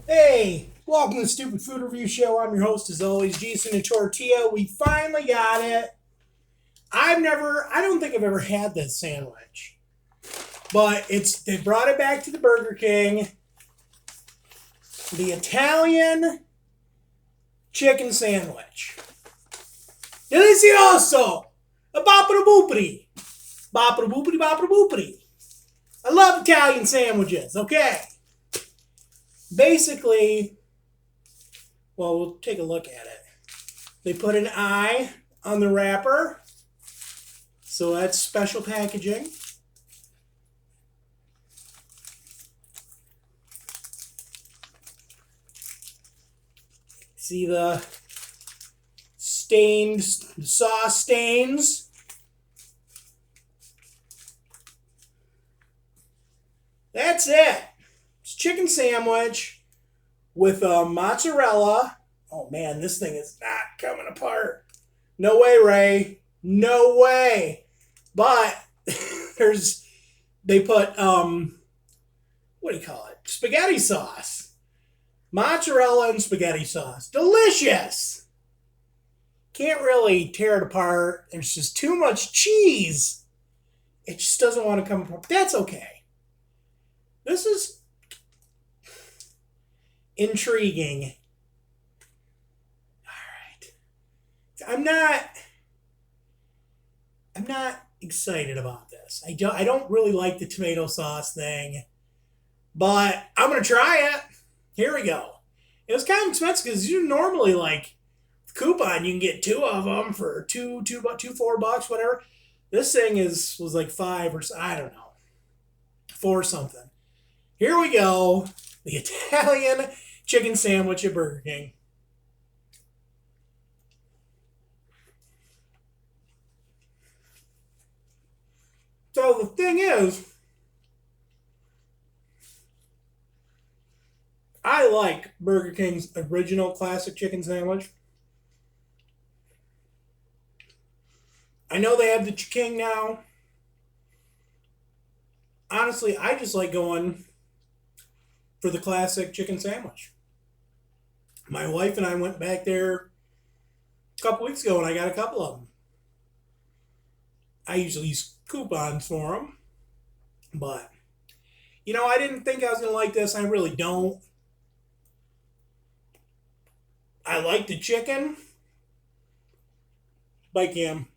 Hey, welcome to the Stupid Food Review Show. I'm your host, as always, Jason and Tortilla. We finally got it. I don't think I've ever had this sandwich, but they brought it back to the Burger King. The Italian chicken sandwich. Delicioso! A boppity boopity. Boppity boopity boppity boopity. I love Italian sandwiches, okay? Basically, well, we'll take a look at it. They put an eye on the wrapper, so that's special packaging. See the stains, the sauce stains. That's it. It's chicken sandwich with mozzarella. Oh man, this thing is not coming apart. No way, Ray. No way. But they put what do you call it? Spaghetti sauce. Mozzarella and spaghetti sauce. Delicious. Can't really tear it apart. There's just too much cheese. It just doesn't want to come apart. That's okay. This is intriguing. All right. I'm not excited about this. I don't really like the tomato sauce thing, but I'm gonna try it. Here we go. It was kind of expensive because you normally like coupon you can get two of them for $4, whatever. This thing was like five or I don't know, four something. Here we go. The Italian chicken sandwich at Burger King. So the thing is, I like Burger King's original classic chicken sandwich. I know they have the King now. Honestly, I just like going for the classic chicken sandwich. My wife and I went back there a couple weeks ago and I got a couple of them. I usually use coupons for them, but I didn't think I was going to like this. I really don't. I like the chicken. Bite cam.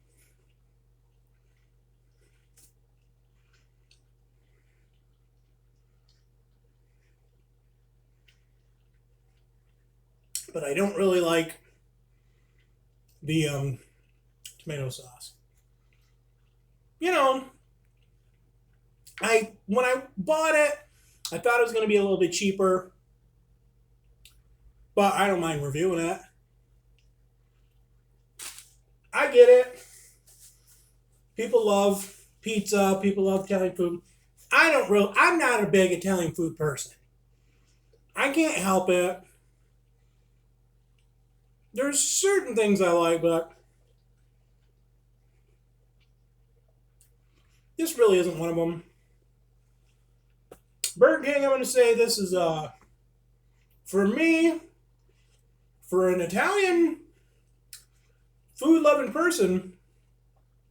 But I don't really like the tomato sauce. When I bought it, I thought it was going to be a little bit cheaper, but I don't mind reviewing it. I get it. People love pizza. People love Italian food. I'm not a big Italian food person. I can't help it. There's certain things I like, but this really isn't one of them. Burger King, I'm going to say this is, for me, for an Italian food loving person,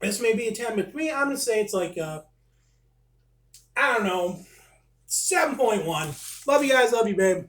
this may be a 10, but for me, I'm going to say it's like, I don't know, 7.1. Love you guys, love you, babe.